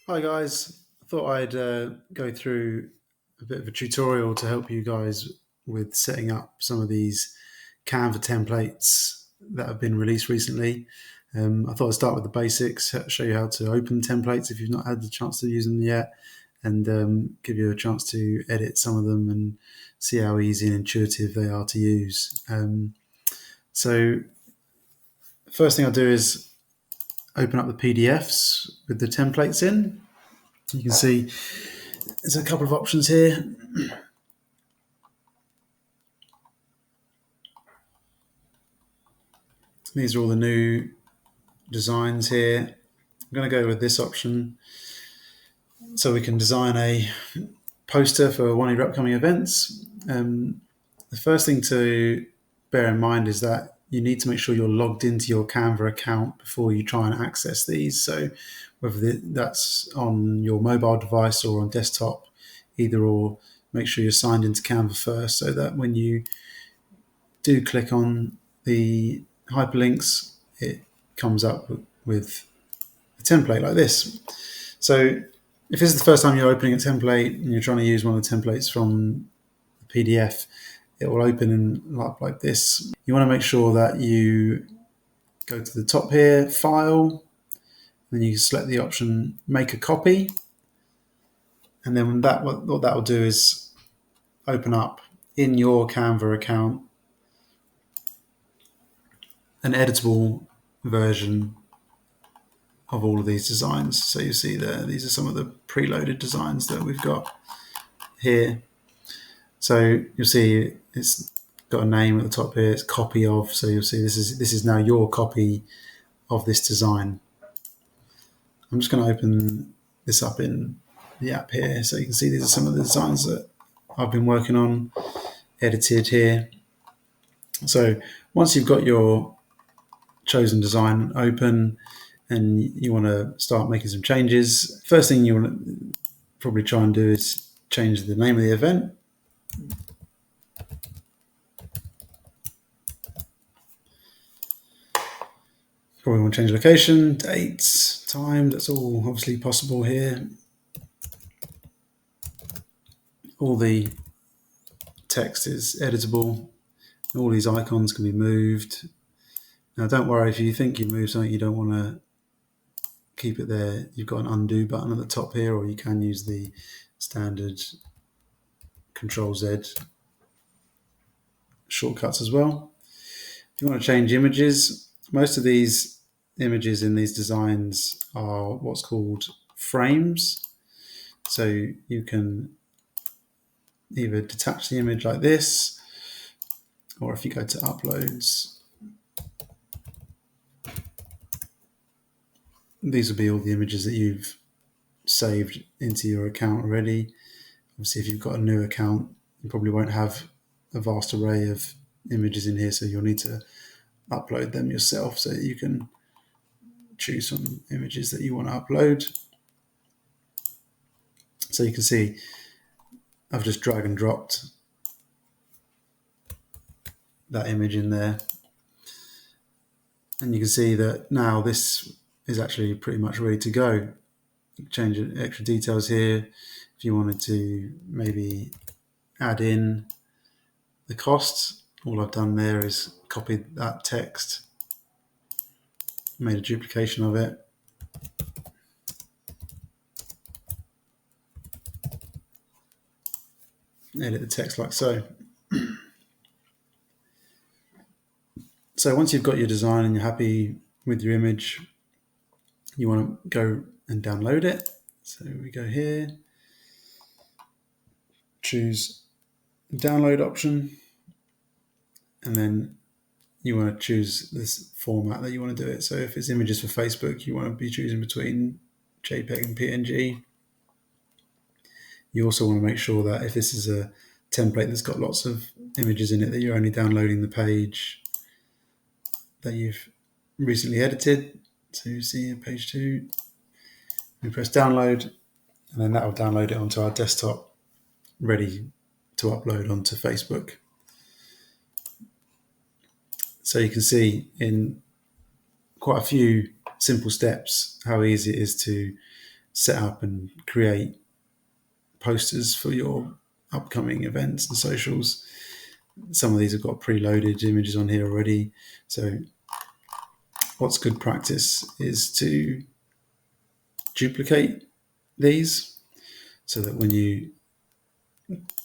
Hi guys, I thought I'd go through a bit of a tutorial to help you guys with setting up some of these Canva templates that have been released recently. I thought I'd start with the basics, show you how to open templates if you've not had the chance to use them yet, and give you a chance to edit some of them and see how easy and intuitive they are to use. So, first thing I'll do is open up the PDFs with the templates in. You can see there's a couple of options here. These are all the new designs here. I'm going to go with this option so we can design a poster for one of your upcoming events. The first thing to bear in mind is that you need to make sure you're logged into your Canva account before you try and access these. So whether that's on your mobile device or on desktop, either or, make sure you're signed into Canva first so that when you do click on the hyperlinks, it comes up with a template like this. So if this is the first time you're opening a template and you're trying to use one of the templates from the PDF, it will open in like this. You want to make sure that you go to the top here, File, then you select the option Make a Copy, and then what that will do is open up in your Canva account an editable version of all of these designs. So you see there, these are some of the preloaded designs that we've got here. So you'll see it's got a name at the top here. It's copy of. So you'll see this is now your copy of this design. I'm just going to open this up in the app here, so you can see these are some of the designs that I've been working on, edited here. So once you've got your chosen design open and you want to start making some changes, first thing you want to probably try and do is change the name of the event. Probably want to change location, dates, time. That's all obviously possible here. All the text is editable. All these icons can be moved. Now, don't worry if you think you moved something, you don't want to keep it there. You've got an undo button at the top here, or you can use the standard Control Z shortcuts as well. If you want to change images, most of these images in these designs are what's called frames. So you can either detach the image like this, or if you go to uploads, these will be all the images that you've saved into your account already. Obviously, if you've got a new account, you probably won't have a vast array of images in here, so you'll need to upload them yourself so that you can choose some images that you want to upload. So you can see I've just drag and dropped that image in there, and you can see that now this is actually pretty much ready to go. You can change extra details here if you wanted to maybe add in the costs. All I've done there is copied that text, made a duplication of it, edit the text like so. So once you've got your design and you're happy with your image, you want to go and download it. So we go here, choose download option, and then you want to choose this format that you want to do it. So if it's images for Facebook, you want to be choosing between JPEG and PNG. You also want to make sure that if this is a template that's got lots of images in it, that you're only downloading the page that you've recently edited. So you see page 2, we press download, and then that will download it onto our desktop, ready to upload onto Facebook. So you can see in quite a few simple steps how easy it is to set up and create posters for your upcoming events and socials. Some of these have got preloaded images on here already. So what's good practice is to duplicate these so that when you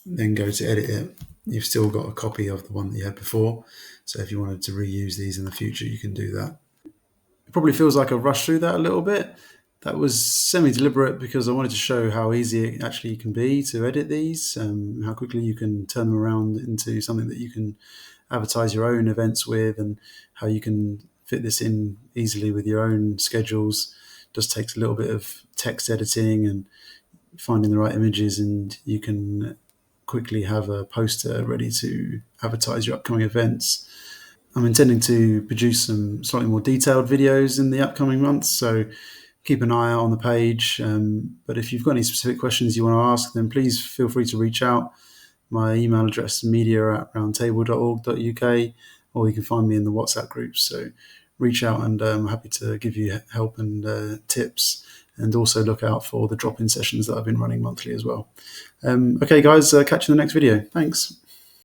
then go to edit it, you've still got a copy of the one that you had before. So if you wanted to reuse these in the future, you can do that. It probably feels like I rushed through that a little bit. That was semi-deliberate because I wanted to show how easy it actually can be to edit these, how quickly you can turn them around into something that you can advertise your own events with, and how you can fit this in easily with your own schedules. Just takes a little bit of text editing and finding the right images, and you can quickly have a poster ready to advertise your upcoming events. I'm intending to produce some slightly more detailed videos in the upcoming months, so keep an eye out on the page. But if you've got any specific questions you want to ask, then please feel free to reach out. My email address is media@roundtable.org.uk, or you can find me in the WhatsApp groups. So reach out, and I'm happy to give you help and tips, and also look out for the drop-in sessions that I've been running monthly as well. Okay, guys, catch you in the next video. Thanks.